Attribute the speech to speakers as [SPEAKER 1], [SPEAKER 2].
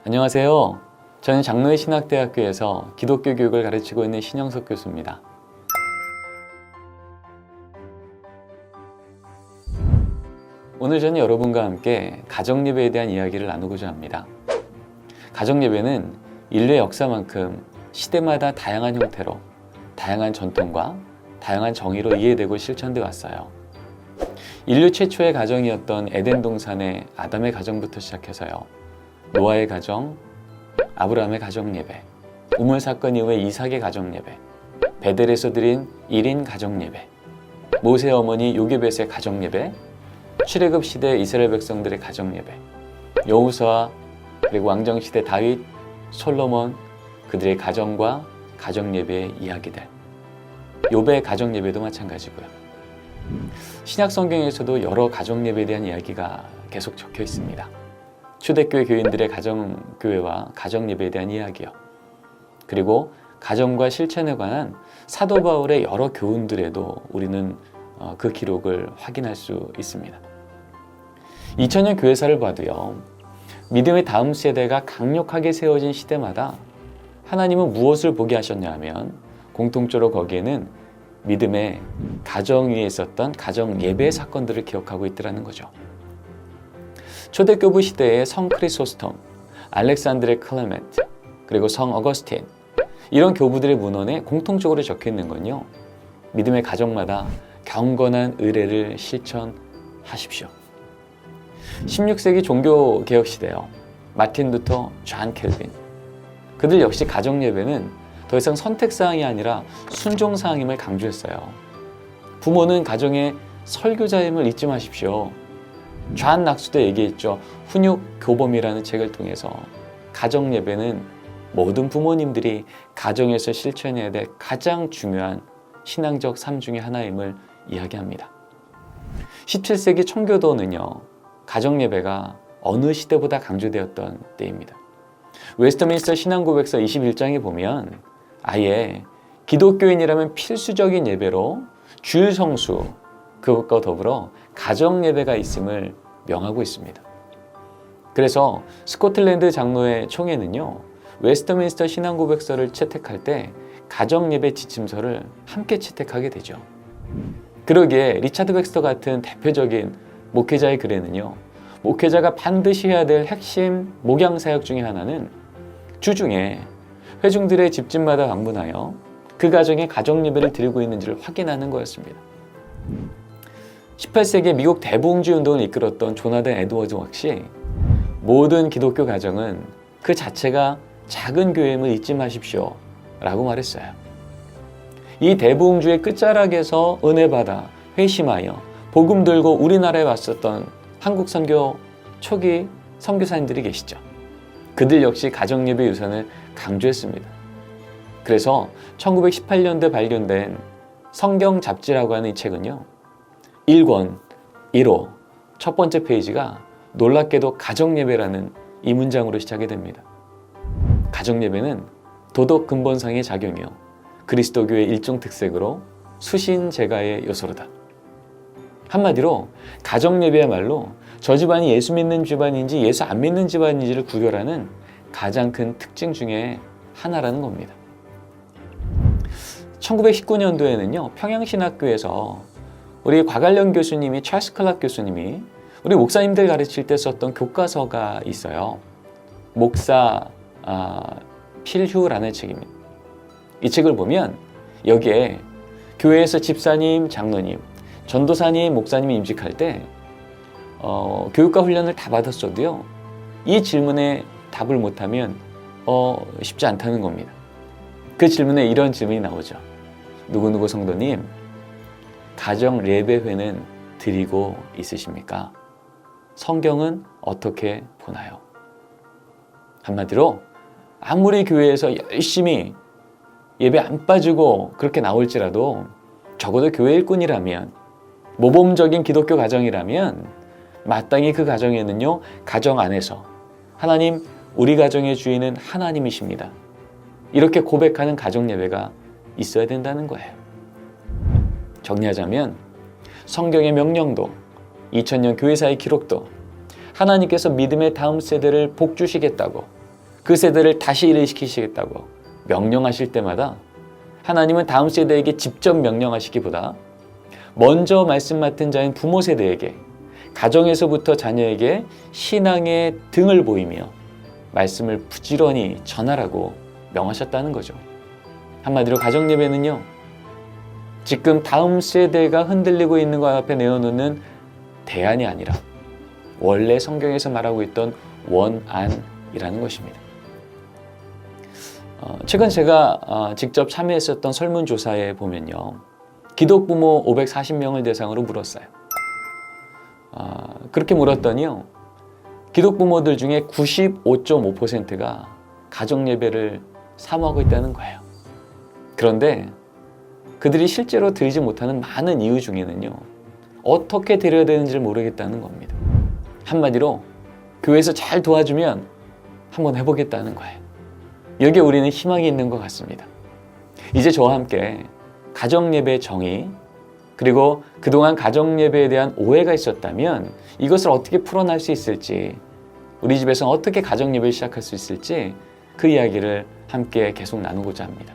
[SPEAKER 1] 안녕하세요. 저는 장로의 신학대학교에서 기독교 교육을 가르치고 있는 신영석 교수입니다. 오늘 저는 여러분과 함께 가정예배에 대한 이야기를 나누고자 합니다. 가정예배는 인류의 역사만큼 시대마다 다양한 형태로, 다양한 전통과 다양한 정의로 이해되고 실천되어 왔어요. 인류 최초의 가정이었던 에덴 동산의 아담의 가정부터 시작해서요. 노아의 가정, 아브라함의 가정예배, 우물 사건 이후의 이삭의 가정예배, 베델에서 드린 1인 가정예배, 모세의 어머니 요게벳의 가정예배, 출애굽 시대 이스라엘 백성들의 가정예배, 여호수아 그리고 왕정시대 다윗, 솔로몬 그들의 가정과 가정예배의 이야기들, 욥의 가정예배도 마찬가지고요. 신약 성경에서도 여러 가정예배에 대한 이야기가 계속 적혀 있습니다. 초대교회 교인들의 가정교회와 가정예배에 대한 이야기요. 그리고 가정과 실천에 관한 사도 바울의 여러 교훈들에도 우리는 그 기록을 확인할 수 있습니다. 2000년 교회사를 봐도요. 믿음의 다음 세대가 강력하게 세워진 시대마다 하나님은 무엇을 보게 하셨냐 하면 공통적으로 거기에는 믿음의 가정 위에 있었던 가정 예배 사건들을 기억하고 있더라는 거죠. 초대교부 시대의 성 크리소스톰, 알렉산드레 클레멘트, 그리고 성 어거스틴 이런 교부들의 문헌에 공통적으로 적혀 있는 건요. 믿음의 가정마다 경건한 의례를 실천하십시오. 16세기 종교개혁 시대요. 마틴 루터, 존 켈빈 그들 역시 가정예배는 더 이상 선택사항이 아니라 순종사항임을 강조했어요. 부모는 가정의 설교자임을 잊지 마십시오. 존 낙수도 얘기했죠. 훈육교범이라는 책을 통해서 가정예배는 모든 부모님들이 가정에서 실천해야 될 가장 중요한 신앙적 삶 중의 하나임을 이야기합니다. 17세기 청교도는요. 가정예배가 어느 시대보다 강조되었던 때입니다. 웨스트민스터 신앙고백서 21장에 보면 아예 기독교인이라면 필수적인 예배로 주일 성수 그것과 더불어 가정예배가 있음을 명하고 있습니다. 그래서 스코틀랜드 장로회 총회는요. 웨스트민스터 신앙고백서를 채택할 때 가정예배 지침서를 함께 채택하게 되죠. 그러기에 리차드 백스터 같은 대표적인 목회자의 글에는요. 목회자가 반드시 해야 될 핵심 목양사역 중에 하나는 주중에 회중들의 집집마다 방문하여 그 가정에 가정예배를 드리고 있는지를 확인하는 거였습니다. 18세기 미국 대부흥주의 운동을 이끌었던 조나단 에드워즈 역시 모든 기독교 가정은 그 자체가 작은 교회임을 잊지 마십시오 라고 말했어요. 이 대부흥주의 끝자락에서 은혜받아 회심하여 복음 들고 우리나라에 왔었던 한국 선교 초기 선교사님들이 계시죠. 그들 역시 가정예배 유산을 강조했습니다. 그래서 1918년도에 발견된 성경 잡지라고 하는 이 책은요. 1권 1호 첫 번째 페이지가 놀랍게도 가정예배라는 이 문장으로 시작이 됩니다. 가정예배는 도덕 근본상의 작용이요. 그리스도교의 일종 특색으로 수신제가의 요소로다. 한마디로 가정예배야말로 저 집안이 예수 믿는 집안인지 예수 안 믿는 집안인지를 구별하는 가장 큰 특징 중에 하나라는 겁니다. 1919년도에는요. 평양신학교에서 우리 곽알령 교수님이 찰스 클락 교수님이 우리 목사님들 가르칠 때 썼던 교과서가 있어요. 목사 필휴라는 책입니다. 이 책을 보면 여기에 교회에서 집사님, 장로님, 전도사님, 목사님이 임직할 때 교육과 훈련을 다 받았어도요. 이 질문에 답을 못하면 쉽지 않다는 겁니다. 그 질문에 이런 질문이 나오죠. 누구누구 성도님, 가정 예배회는 드리고 있으십니까? 성경은 어떻게 보나요? 한마디로 아무리 교회에서 열심히 예배 안 빠지고 그렇게 나올지라도 적어도 교회 일꾼이라면 모범적인 기독교 가정이라면 마땅히 그 가정에는요. 가정 안에서 하나님 우리 가정의 주인은 하나님이십니다. 이렇게 고백하는 가정 예배가 있어야 된다는 거예요. 정리하자면 성경의 명령도 2000년 교회사의 기록도 하나님께서 믿음의 다음 세대를 복 주시겠다고 그 세대를 다시 일으키시겠다고 명령하실 때마다 하나님은 다음 세대에게 직접 명령하시기보다 먼저 말씀 맡은 자인 부모 세대에게, 가정에서부터 자녀에게 신앙의 등을 보이며 말씀을 부지런히 전하라고 명하셨다는 거죠. 한마디로 가정예배는요, 지금 다음 세대가 흔들리고 있는 것 앞에 내어놓는 대안이 아니라 원래 성경에서 말하고 있던 원안이라는 것입니다. 최근 제가 직접 참여했었던 설문조사에 보면요, 기독부모 540명을 대상으로 물었어요. 그렇게 물었더니요, 기독부모들 중에 95.5%가 가정예배를 사모하고 있다는 거예요. 그런데 그들이 실제로 드리지 못하는 많은 이유 중에는요, 어떻게 드려야 되는지를 모르겠다는 겁니다. 한마디로 교회에서 잘 도와주면 한번 해보겠다는 거예요. 여기에 우리는 희망이 있는 것 같습니다. 이제 저와 함께 가정예배의 정의, 그리고 그동안 가정예배에 대한 오해가 있었다면 이것을 어떻게 풀어날 수 있을지, 우리 집에서 어떻게 가정예배를 시작할 수 있을지 그 이야기를 함께 계속 나누고자 합니다.